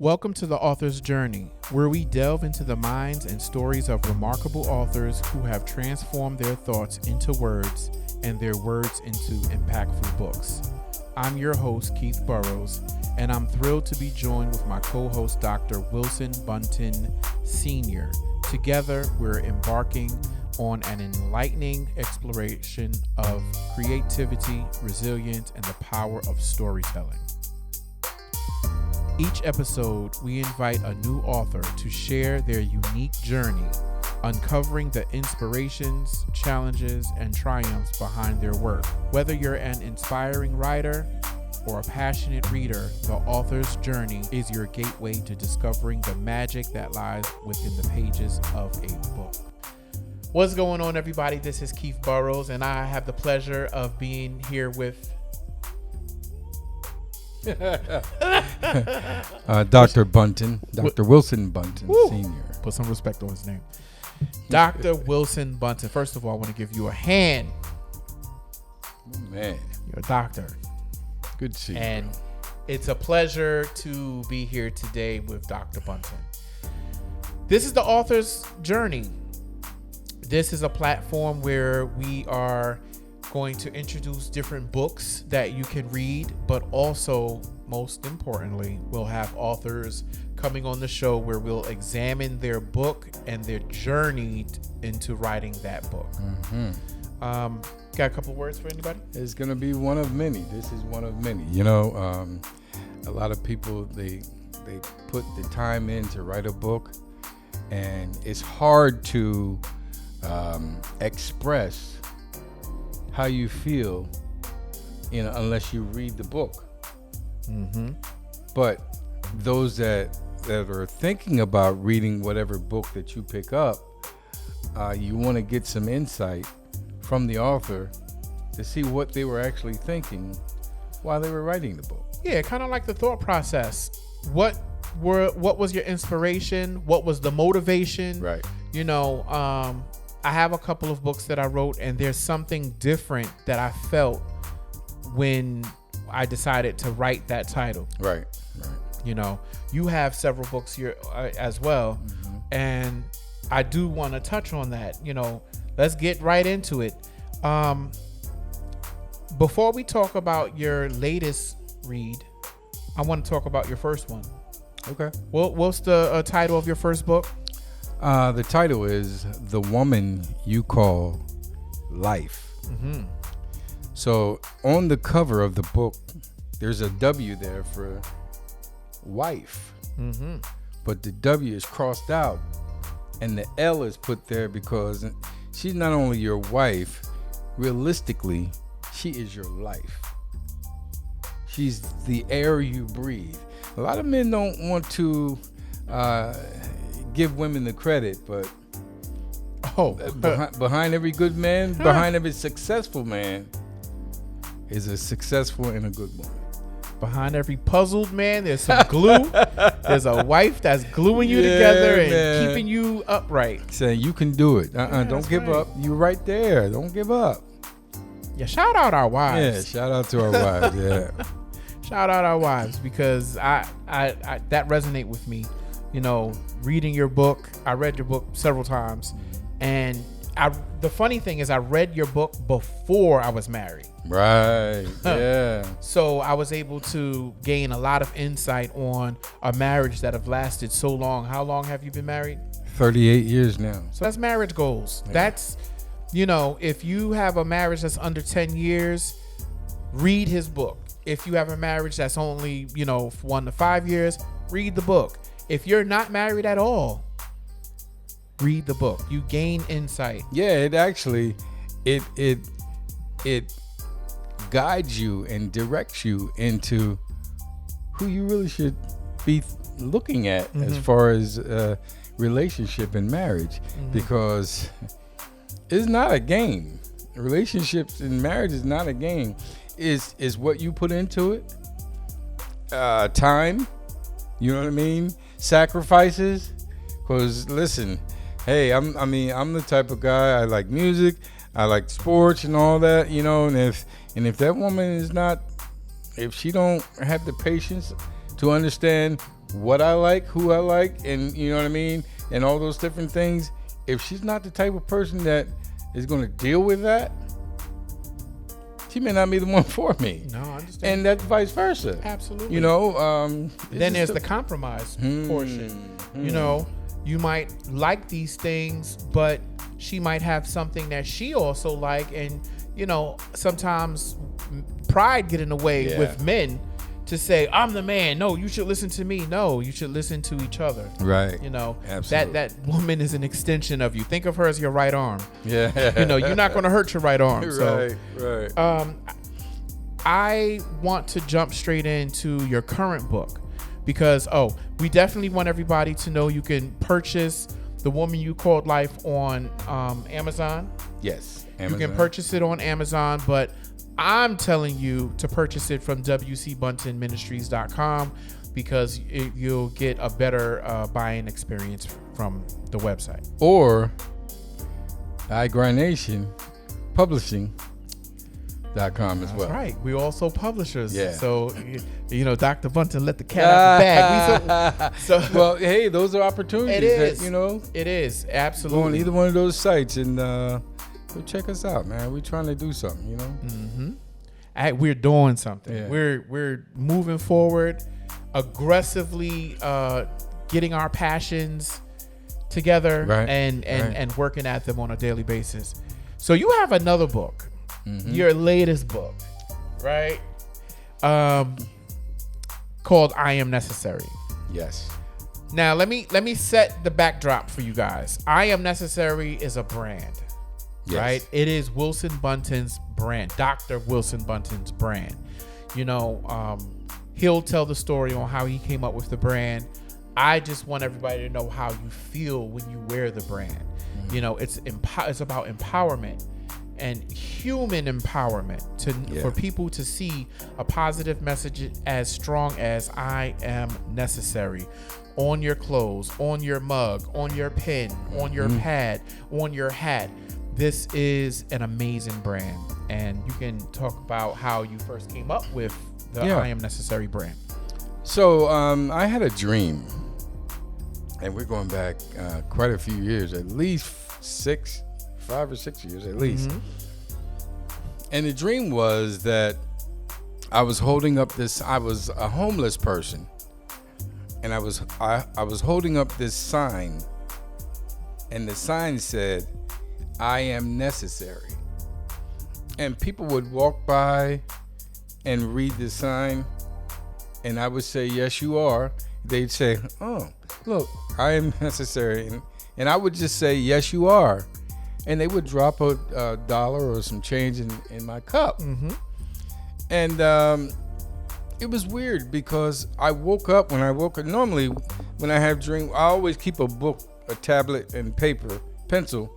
Welcome to the Author's Journey, where we delve into the minds and stories of remarkable authors who have transformed their thoughts into words and their words into impactful books. I'm your host, Keith Burroughs, and I'm thrilled to be joined with my co-host, Dr. Wilson Bunton Sr. Together, we're embarking on an enlightening exploration of creativity, resilience, and the power of storytelling. Each episode, we invite a new author to share their unique journey, uncovering the inspirations, challenges, and triumphs behind their work. Whether you're an inspiring writer or a passionate reader, the author's journey is your gateway to discovering the magic that lies within the pages of a book. What's going on, everybody? This is Keith Burroughs, and I have the pleasure of being here with Dr. Bunton, Dr. Wilson Bunton Sr. Put some respect on his name. Dr. Wilson Bunton. First of all, I want to give you a hand. Man, You're a doctor. good to see you. And it's a pleasure to be here today with Dr. Bunton. This is the Author's Journey. This is a platform where we are going to introduce different books that you can read, but also, most importantly, we'll have authors coming on the show where we'll examine their book and their journey into writing that book. Got a couple words for anybody? It's going to be one of many. This is one of many. You know, a lot of people, they put the time in to write a book, and it's hard to express how you feel, unless you read the book. But those that are thinking about reading whatever book that you pick up, you want to get some insight from the author to see what they were actually thinking while they were writing the book. Yeah, kind of like the thought process. What was your inspiration? What was the motivation? Right. I have a couple of books that I wrote, and there's something different that I felt when I decided to write that title. Right. You have several books here as well, and I do want to touch on that. Let's get right into it. Before we talk about your latest read, I want to talk about your first one. Okay. Well, what's the title of your first book? The title is The Woman You Call Life. So on the cover of the book, there's a W there for wife. But the W is crossed out, and the L is put there because she's not only your wife, realistically, she is your life. She's the air you breathe. A lot of men don't want to give women the credit, but behind every good man, behind every successful man, is a successful and a good woman. Behind every puzzled man, there's some glue. There's a wife that's gluing you together and keeping you upright. Saying you can do it. Don't give up. You're right there. Don't give up. Yeah, shout out our wives. Yeah, shout out to our wives. Yeah. Shout out our wives, because I that resonate with me. Reading your book, I read your book several times, and the funny thing is I read your book before I was married. Right. Yeah. So I was able to gain a lot of insight on a marriage that have lasted so long. How long have you been married? 38 years now. So that's marriage goals. Yeah. That's, if you have a marriage that's under 10 years, read his book. If you have a marriage that's only, 1 to 5 years, read the book. If you're not married at all, read the book. You gain insight. Yeah, it actually, it guides you and directs you into who you really should be looking at as far as relationship and marriage, because it's not a game. Relationships and marriage is not a game. Is what you put into it. Time, you know what I mean? Sacrifices. Because listen, hey, I'm the type of guy, I like music, I like sports and all that, and if that woman is not, if she don't have the patience to understand what I like, who I like, and you know what I mean, and all those different things. If she's not the type of person that is going to deal with that, she may not be the one for me. No, I understand. And that's vice versa. Absolutely. You know, then there's the compromise portion. You know, you might like these things, but she might have something that she also like, and you know, sometimes pride get in the way with men to say, I'm the man. No, you should listen to me. No, you should listen to each other. Right. You know, absolutely. that woman is an extension of you. Think of her as your right arm. Yeah. You know, you're not going to hurt your right arm. So, right. I want to jump straight into your current book because, we definitely want everybody to know you can purchase The Woman You Called Life on Amazon. Yes. Amazon. You can purchase it on Amazon, but I'm telling you to purchase it from wcbuntonministries.com because you'll get a better buying experience from the website. Or iGrindation Publishing.com as well. That's right. We're also publishers. Yeah. So, you know, Dr. Bunton let the cat out the bag. Well, hey, those are opportunities. It is. That, you know. It is. Absolutely. Go on either one of those sites and go check us out, man. We're trying to do something, you know. Mm-hmm. We're doing something. Yeah. We're moving forward, aggressively getting our passions together and working at them on a daily basis. So you have another book, your latest book, right? Called I Am Necessary. Yes. Now let me set the backdrop for you guys. I Am Necessary is a brand. Yes. Right? It is Wilson Bunton's brand, Dr. Wilson Bunton's brand. You know, he'll tell the story on how he came up with the brand. I just want everybody to know how you feel when you wear the brand. Mm-hmm. You know, it's about empowerment and human empowerment for people to see a positive message as strong as I am necessary on your clothes, on your mug, on your pen, on your pad, on your hat. This is an amazing brand, and you can talk about how you first came up with the I Am Necessary brand. So I had a dream, and we're going back quite a few years, at least 5 or 6 years at least. And the dream was that I was holding up this. I was a homeless person, and I was holding up this sign, and the sign said, I am necessary. And people would walk by and read the sign, and I would say, yes, you are. They'd say, oh, look, I am necessary. And I would just say, yes, you are. And they would drop a dollar or some change in my cup. And it was weird because I woke up. Normally when I have dreams, I always keep a book, a tablet, and pencil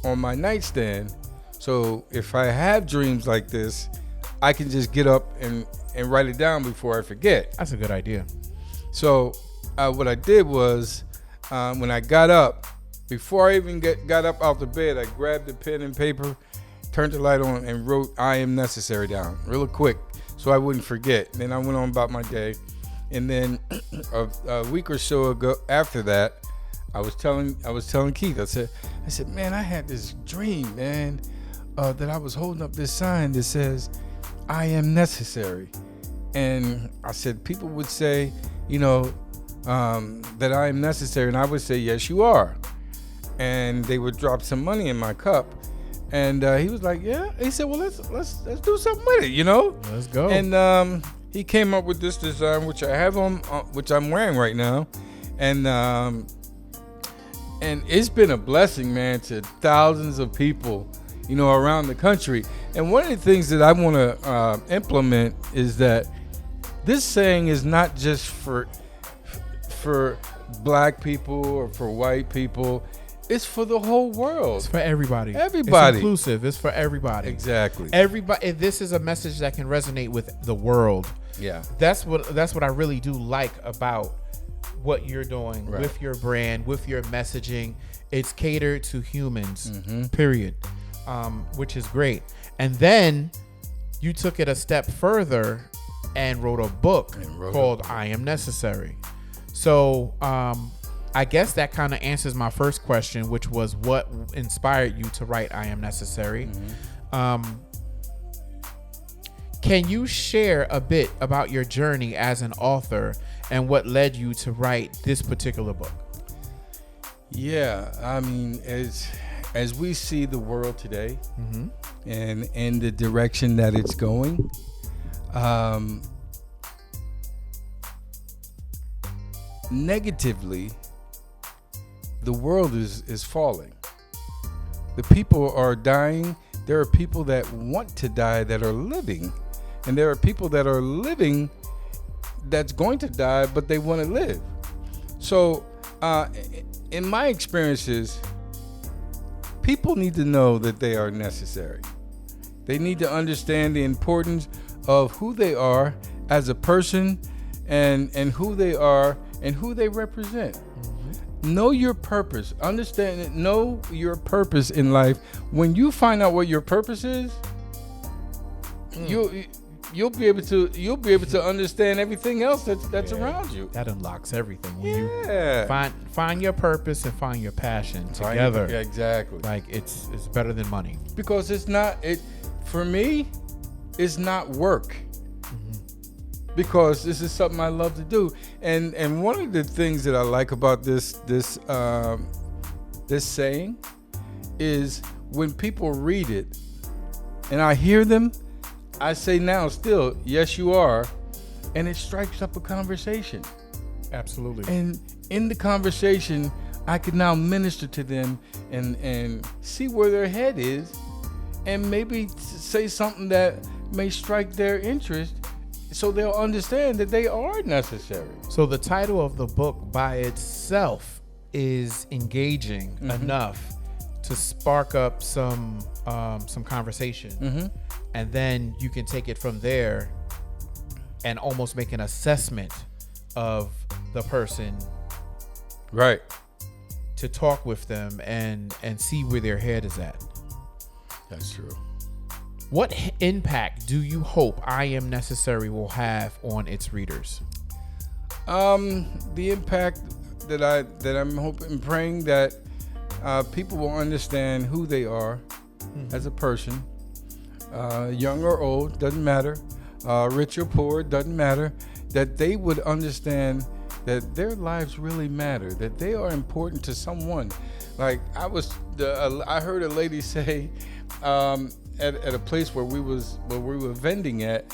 on my nightstand, so if I have dreams like this, I can just get up and write it down before I forget. That's a good idea. So what I did was when I got up, before I even got up out the bed, I grabbed the pen and paper, turned the light on, and wrote I am necessary down real quick so I wouldn't forget. Then I went on about my day, and then a week or so ago after that, I was telling Keith, I said, man, I had this dream, man, that I was holding up this sign that says, I am necessary. And I said, people would say, you know, that I am necessary. And I would say, yes, you are. And they would drop some money in my cup. And he was like, yeah. He said, well, let's do something with it, you know? Let's go. And he came up with this design, which I have on, which I'm wearing right now. And it's been a blessing, man, to thousands of people, you know, around the country. And one of the things that I want to implement is that this saying is not just for black people or for white people. It's for the whole world. It's for everybody. Everybody. It's inclusive. It's for everybody. Exactly. Everybody. This is a message that can resonate with the world. Yeah. That's what I really do like about what you're doing with your brand, with your messaging. It's catered to humans, period, which is great. And then you took it a step further and wrote a book called I Am Necessary. So I guess that kind of answers my first question, which was what inspired you to write I Am Necessary. Can you share a bit about your journey as an author and what led you to write this particular book? Yeah, I mean, as we see the world today, and in the direction that it's going, negatively, the world is falling. The people are dying. There are people that want to die that are living, and there are people that are living that's going to die, but they want to live. So, in my experiences, people need to know that they are necessary. They need to understand the importance of who they are as a person, and who they are and who they represent. Know your purpose. Understand it. Know your purpose in life. When you find out what your purpose is, you'll be able to understand everything else that's around you. That unlocks everything. When you find your purpose and find your passion together. Yeah, exactly. Like it's better than money. Because for me, it's not work. Because this is something I love to do, and one of the things that I like about this saying is when people read it, and I hear them, I say now still, yes, you are, and it strikes up a conversation. Absolutely. And in the conversation, I can now minister to them and see where their head is, and maybe say something that may strike their interest, so they'll understand that they are necessary. So the title of the book by itself is engaging enough to spark up some conversation, and then you can take it from there and almost make an assessment of the person, right? To talk with them and see where their head is at. That's true. What impact do you hope I Am Necessary will have on its readers? The impact that I'm hoping and praying that people will understand who they are as a person, young or old, doesn't matter, rich or poor, doesn't matter, that they would understand that their lives really matter, that they are important to someone. Like I heard a lady say, at a place where we were vending at,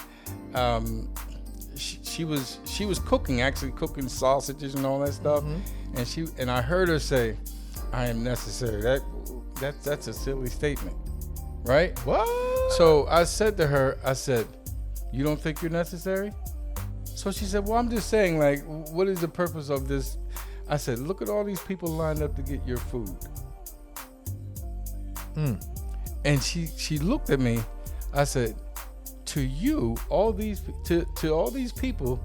she was cooking sausages and all that stuff, and I heard her say, "I am necessary." That's a silly statement, right? What? So I said to her, "You don't think you're necessary?" So she said, "Well, I'm just saying, like, what is the purpose of this?" I said, "Look at all these people lined up to get your food." And she looked at me. I said, "To you, to all these people,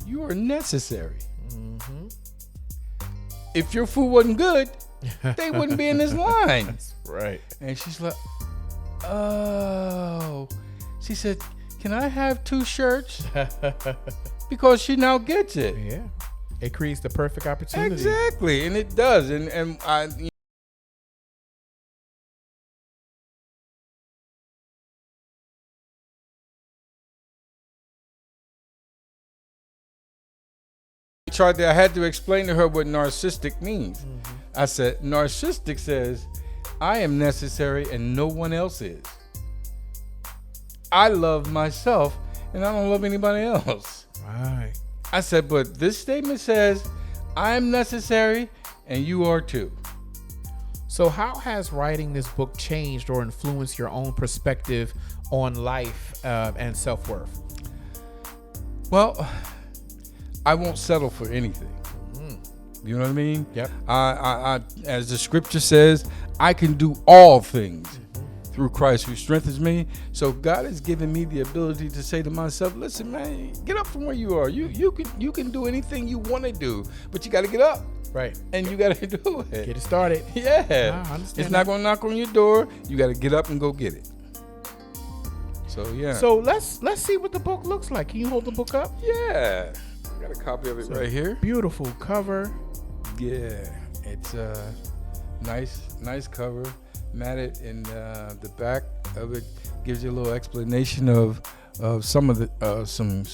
you are necessary. If your food wasn't good, they wouldn't be in this line." That's right. And she's like, "Oh." She said, "Can I have 2 shirts?" Because she now gets it. Yeah, it creates the perfect opportunity. Exactly, and it does. And I. I had to explain to her what narcissistic means. I said, narcissistic says, I am necessary and no one else is. I love myself and I don't love anybody else. Right. I said, but this statement says, I am necessary and you are too. So how has writing this book changed or influenced your own perspective on life and self-worth? Well, I won't settle for anything. You know what I mean? Yep. I as the scripture says, I can do all things through Christ who strengthens me. So God has given me the ability to say to myself, listen, man, get up from where you are. You can do anything you want to do, but you got to get up. Right. And you got to do it. Get it started. Yeah. I understand. It's not going to knock on your door. You got to get up and go get it. So, yeah. So let's see what the book looks like. Can you hold the book up? Yeah. Got a copy of it right here. Beautiful cover. Yeah, it's a nice cover. Matted, and the back of it gives you a little explanation of some of the some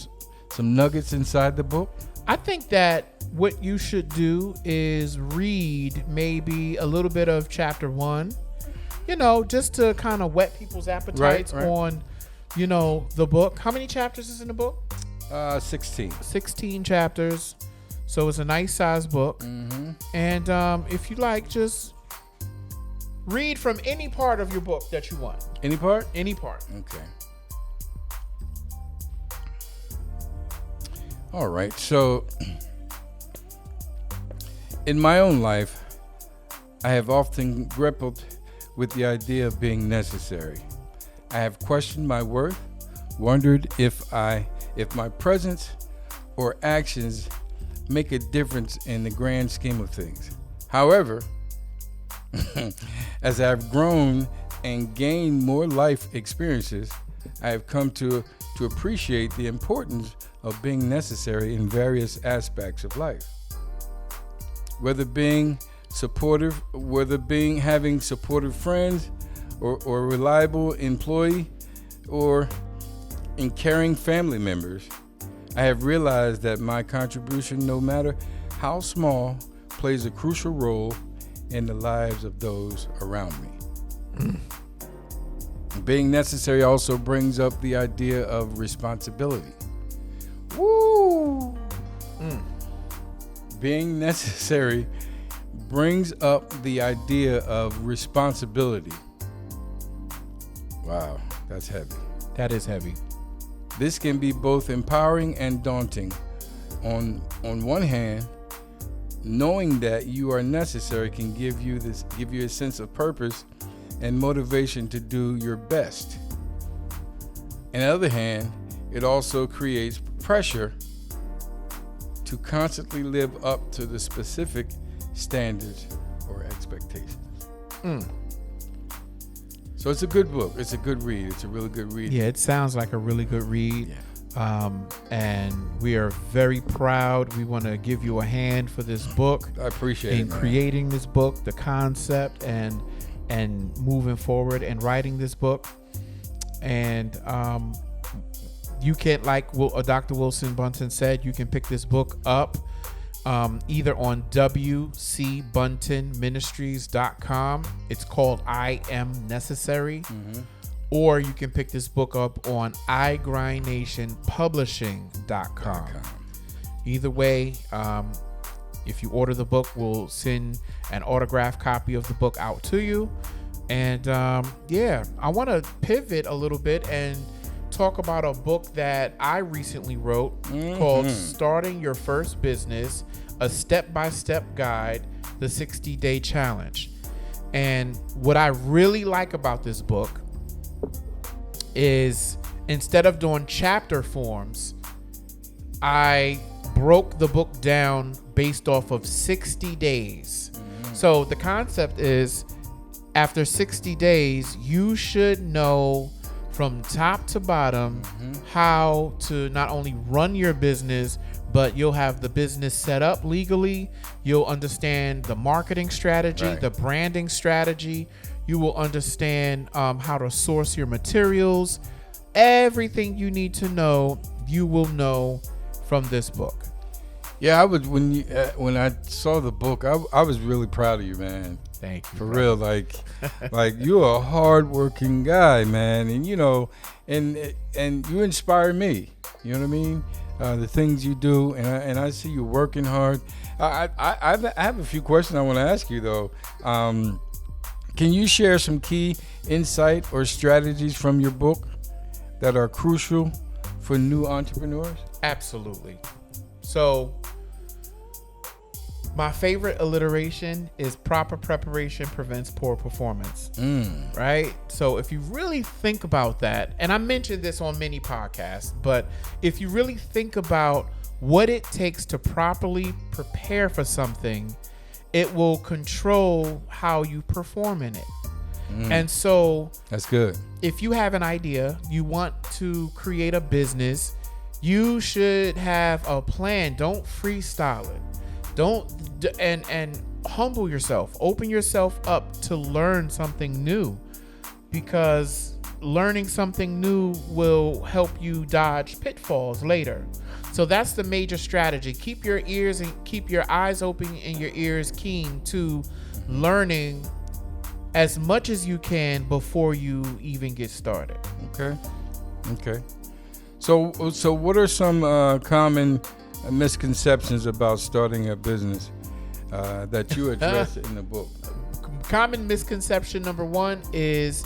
nuggets inside the book. I think that what you should do is read maybe a little bit of chapter 1, just to kind of whet people's appetites on, the book. How many chapters is in the book? 16. 16 chapters. So it's a nice size book. Mm-hmm. And if you like, just read from any part of your book that you want. Any part? Any part. Okay. All right. So, in my own life, I have often grappled with the idea of being necessary. I have questioned my worth, wondered if my presence or actions make a difference in the grand scheme of things. However, as I've grown and gained more life experiences, I have come to appreciate the importance of being necessary in various aspects of life. Whether having supportive friends, or reliable employee, or in caring family members, I have realized that my contribution, no matter how small, plays a crucial role in the lives of those around me. Being necessary also brings up the idea of responsibility. Woo! Being necessary brings up the idea of responsibility. Wow, that's heavy. That is heavy. This can be both empowering and daunting. On one hand, knowing that you are necessary can give you a sense of purpose and motivation to do your best. On the other hand, it also creates pressure to constantly live up to the specific standards or expectations. So it's a good book. It's a good read. It's a really good read. Yeah, it sounds like a really good read. Yeah. And we are very proud. We want to give you a hand for this book. I appreciate it. In creating this book, the concept, and moving forward and writing this book. And you can, like Dr. Wilson Bunton said, you can pick this book up either on wcbuntonministries.com. It's called I Am Necessary. Mm-hmm. Or you can pick this book up on igrindnationpublishing.com. Either way, if you order the book, we'll send an autographed copy of the book out to you. And I want to pivot a little bit and talk about a book that I recently wrote called Starting Your First Business, a Step-by-Step Guide, the 60-Day Challenge. And what I really like about this book is, instead of doing chapter forms, I broke the book down based off of 60 days. So the concept is, after 60 days, you should know from top to bottom how to not only run your business, but you'll have the business set up legally. You'll understand the marketing strategy, the branding strategy. You will understand how to source your materials. Everything you need to know, you will know from this book. Yeah, when I saw the book, I was really proud of you, man. Thank you. For real, like you're a hardworking guy, man, and and you inspire me. You know what I mean? The things you do, and I see you working hard. I have a few questions I want to ask you though. Can you share some key insight or strategies from your book that are crucial for new entrepreneurs? Absolutely. So, my favorite alliteration is proper preparation prevents poor performance. Right? So if you really think about that, and I mentioned this on many podcasts, but if you really think about what it takes to properly prepare for something, it will control how you perform in it. And so that's good. If you have an idea, you want to create a business, You should have a plan. Don't freestyle it. Don't and humble yourself. Open yourself up to learn something new, because learning something new will help you dodge pitfalls later. So that's the major strategy. Keep your ears and keep your eyes open and your ears keen to learning as much as you can before you even get started. Okay. So what are some common misconceptions about starting a business that you address in the book? Common misconception number one is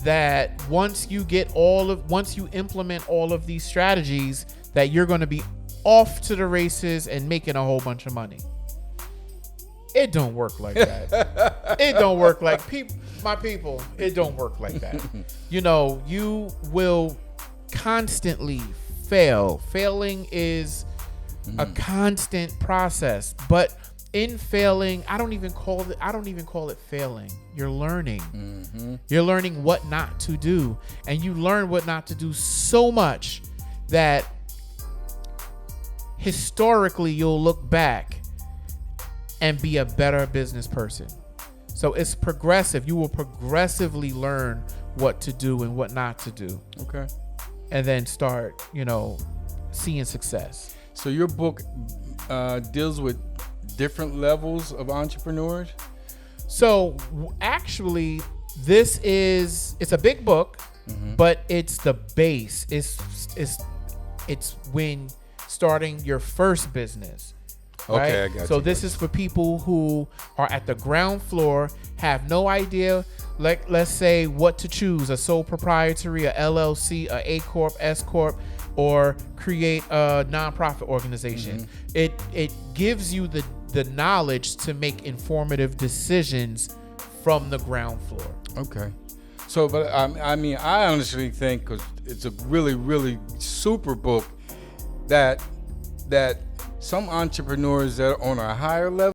that once you implement all of these strategies, that you're going to be off to the races and making a whole bunch of money. It don't work like that. It don't work like my people. It don't work like that. You will constantly fail. Failing is a constant process, but in failing, I don't even call it failing. You're learning. You're learning what not to do, and you learn what not to do so much that historically you'll look back and be a better business person. So it's progressive. You will progressively learn what to do and what not to do. Okay. And then start, seeing success. So your book deals with different levels of entrepreneurs? So actually, it's a big book, but it's the base. It's when starting your first business. Right? Okay, I got you. So this is for people who are at the ground floor, have no idea, like let's say what to choose: a sole proprietary, a LLC, a Corp, S Corp, or create a nonprofit organization. It gives you the knowledge to make informative decisions from the ground floor. Okay. So, but I honestly think, because it's a really, really super book, that some entrepreneurs that are on a higher level,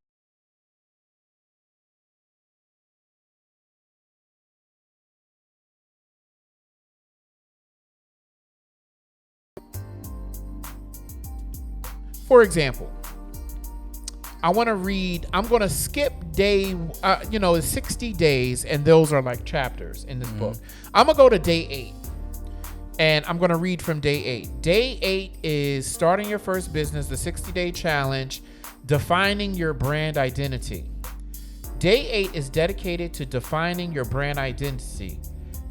for example, I'm going to skip day, it's 60 days, and those are like chapters in this book. I'm going to go to day 8, and I'm going to read from day 8. Day 8 is starting your first business, the 60-day challenge, defining your brand identity. Day 8 is dedicated to defining your brand identity.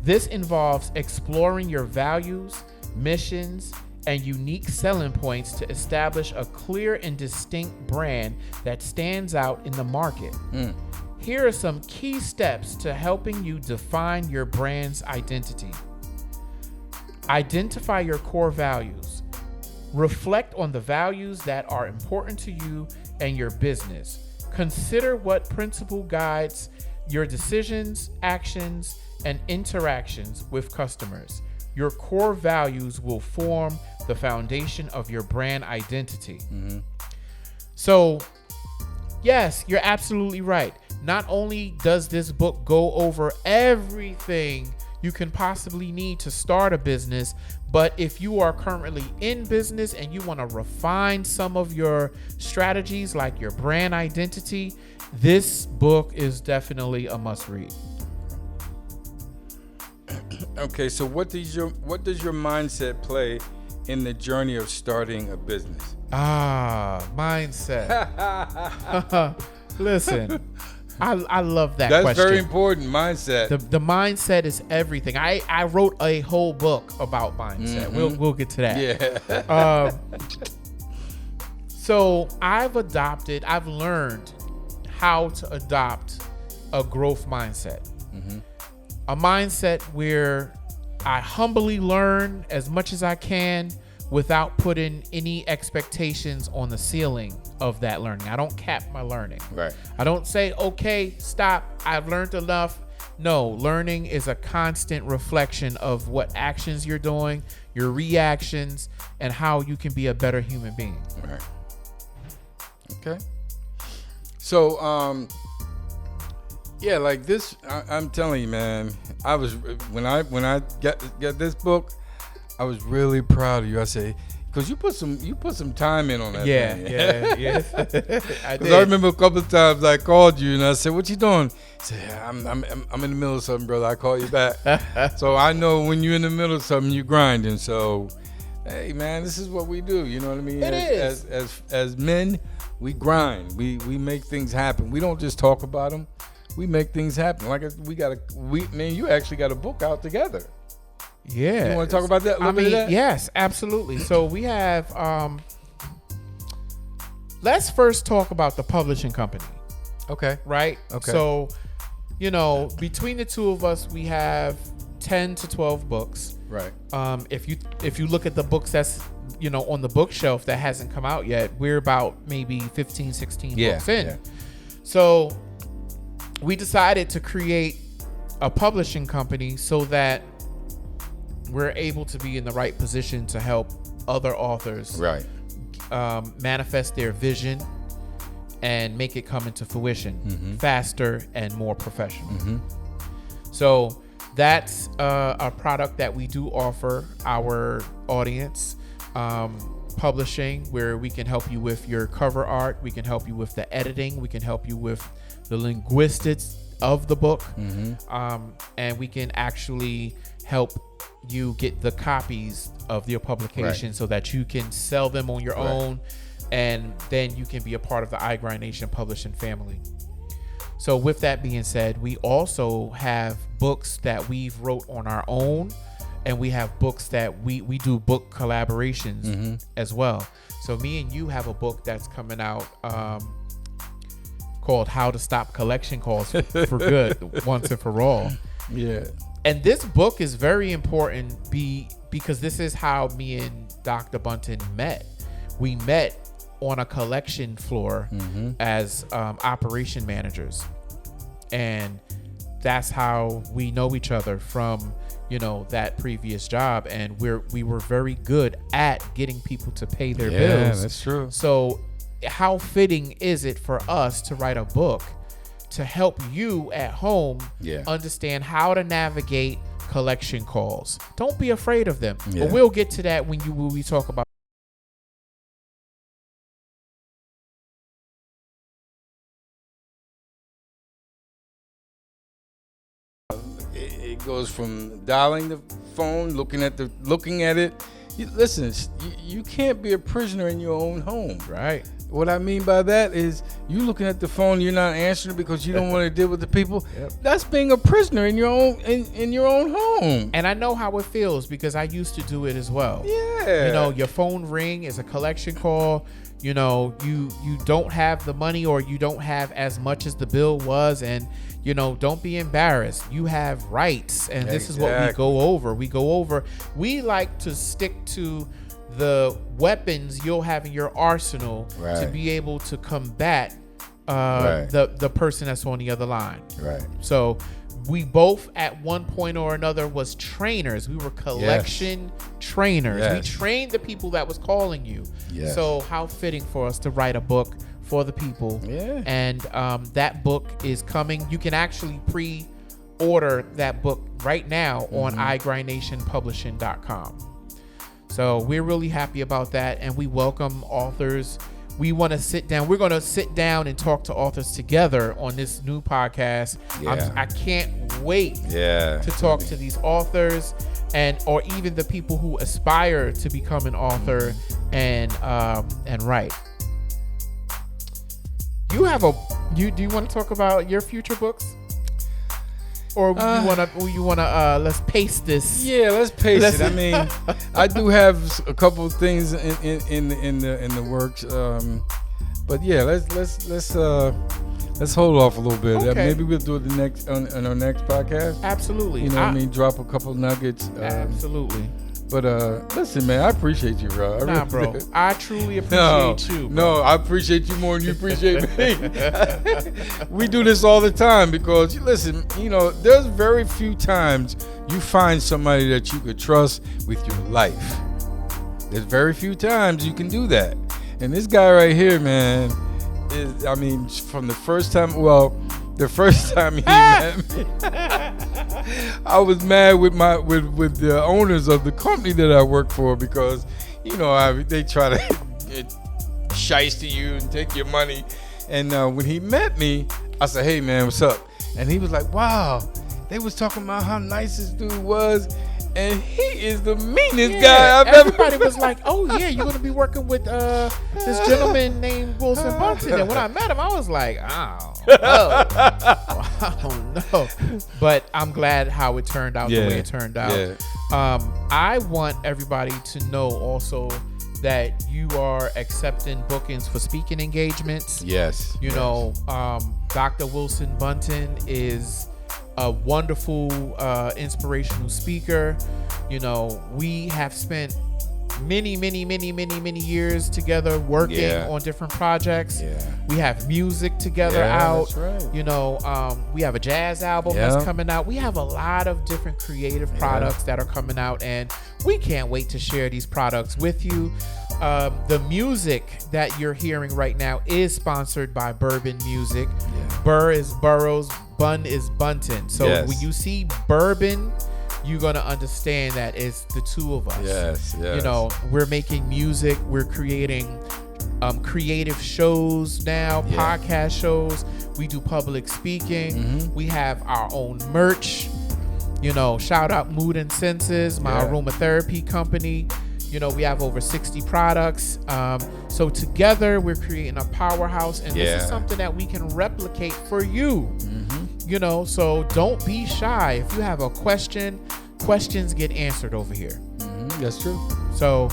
This involves exploring your values, missions, and unique selling points to establish a clear and distinct brand that stands out in the market. Here are some key steps to helping you define your brand's identity. Identify your core values. Reflect on the values that are important to you and your business. Consider what principle guides your decisions, actions, and interactions with customers. Your core values will form the foundation of your brand identity. So, yes, you're absolutely right. Not only does this book go over everything you can possibly need to start a business, but if you are currently in business and you want to refine some of your strategies, like your brand identity, this book is definitely a must read. Okay, so what does your mindset play in the journey of starting a business? Mindset. Listen, I love that That's question. very important, mindset. The mindset is everything. I wrote a whole book about mindset. We'll get to that. Yeah. So I've learned how to adopt a growth mindset. A mindset where I humbly learn as much as I can without putting any expectations on the ceiling of that learning. I don't cap my learning. Right. I don't say, okay, stop, I've learned enough. No, learning is a constant reflection of what actions you're doing, your reactions, and how you can be a better human being. Right. Okay. So, yeah, like this, I'm telling you, man, when I get this book, I was really proud of you. I say, Because you put some time in on that. Yeah, thing. yeah. I Because did. I remember a couple of times I called you and I said, "What you doing?" I said, yeah, I'm in the middle of something, brother. I call you back. So I know when you're in the middle of something, you're grinding. So, hey, man, this is what we do. You know what I mean? It is. As men, we grind. We make things happen. We don't just talk about them. We make things happen. Like you actually got a book out together. Yeah. You want to talk about that? Yes, absolutely. So we have. Let's first talk about the publishing company. Okay. Right. Okay. So, between the two of us, we have 10 to 12 books. Right. If you look at the books that's on the bookshelf that hasn't come out yet, we're about maybe 15, 16 books in. Yeah. So we decided to create a publishing company so that we're able to be in the right position to help other authors manifest their vision and make it come into fruition faster and more professional. So that's a product that we do offer our audience. Publishing, where we can help you with your cover art, we can help you with the editing, we can help you with the linguistics of the book, and we can actually help you get the copies of your publication so that you can sell them on your own, and then you can be a part of the iGrind Nation publishing family. So with that being said, we also have books that we've wrote on our own, and we have books that we do book collaborations as well. So me and you have a book that's coming out called How to Stop Collection Calls for Good, Once and for All. Yeah. And this book is very important because this is how me and Dr. Bunton met. We met on a collection floor as operation managers. And that's how we know each other from, that previous job. And we were very good at getting people to pay their bills. Yeah, that's true. So how fitting is it for us to write a book to help you at home understand how to navigate collection calls? Don't be afraid of them. Yeah. But we'll get to that when we talk about. It goes from dialing the phone, looking at it. Listen, you can't be a prisoner in your own home. Right. What I mean by that is you looking at the phone, you're not answering it because you don't want to deal with the people. Yep. That's being a prisoner in your own in your own home. And I know how it feels because I used to do it as well. Yeah. Your phone ring is a collection call. You don't have the money, or you don't have as much as the bill was, and don't be embarrassed. You have rights, and this is what we go over. We like to stick to the weapons you'll have in your arsenal to be able to combat the person that's on the other line. Right. So we both at one point or another was trainers. We were collection trainers. Yes. We trained the people that was calling you. Yes. So how fitting for us to write a book for the people. Yeah. And that book is coming. You can actually pre-order that book right now on iGrindNationPublishing.com. So we're really happy about that, and we welcome authors. We want to sit down. We're going to sit down and talk to authors together on this new podcast. Yeah. I can't wait to talk to these authors or even the people who aspire to become an author and write. Do you want to talk about your future books? Or you wanna let's pace this? Yeah, let's pace it. I mean, I do have a couple of things in the works, but yeah, let's hold off a little bit. Okay. Maybe we'll do it on our next podcast. Absolutely. You know what I mean? Drop a couple nuggets. Absolutely. But listen, man, I appreciate you, bro. Bro. I truly appreciate you. Bro. No, I appreciate you more than you appreciate me. We do this all the time because, listen, there's very few times you find somebody that you could trust with your life. There's very few times you can do that. And this guy right here, man, from the first time he met me, I was mad with the owners of the company that I work for because you know how they try to shiesty you and take your money. And when he met me, I said, hey, man, what's up? And he was like, wow, they was talking about how nice this dude was. And he is the meanest guy I've ever. Everybody was like, "Oh yeah, you're gonna be working with this gentleman named Wilson Bunton." And when I met him, I was like, "Oh no, I don't know." But I'm glad how it turned out the way it turned out. Yeah. I want everybody to know also that you are accepting bookings for speaking engagements. Yes. You know, Dr. Wilson Bunton is a wonderful, inspirational speaker. You know, we have spent many years together working on different projects. Yeah. We have music together out. That's right. You know, we have a jazz album that's coming out. We have a lot of different creative products that are coming out, and we can't wait to share these products with you. The music that you're hearing right now is sponsored by Bourbon Music. Burr is Burroughs, Bun is Bunton. So when you see Bourbon, you're going to understand that it's the two of us. Yes. You know, we're making music. We're creating creative shows now, podcast shows. We do public speaking. We have our own merch. You know, shout out Mood and Senses, my aromatherapy company. You know, we have over 60 products. So together we're creating a powerhouse, and this is something that we can replicate for you. You know, so don't be shy. If you have a question, questions get answered over here. That's true. So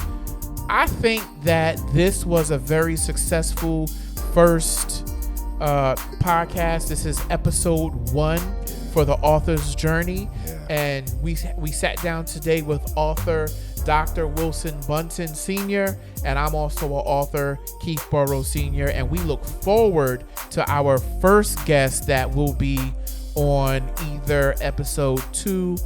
I think that this was a very successful first podcast. This is episode 1 for the author's journey. And we sat down today with author Dr. Wilson Bunton Sr., and I'm also an author, Keith Burroughs Sr., and we look forward to our first guest that will be on either episode 2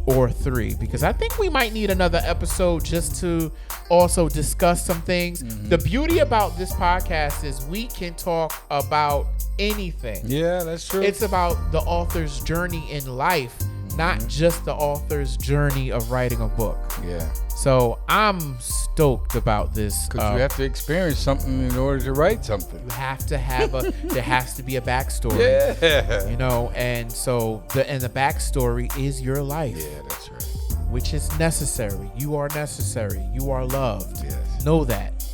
or 3, because I think we might need another episode just to also discuss some things. The beauty about this podcast is we can talk about anything. Yeah, that's true. It's about the author's journey in life, not just the author's journey of writing a book. So I'm stoked about this. Because you have to experience something in order to write something. You have to have there has to be a backstory. You know, and so the backstory is your life. Yeah, that's right. Which is necessary. You are necessary. You are loved. Yes. Know that.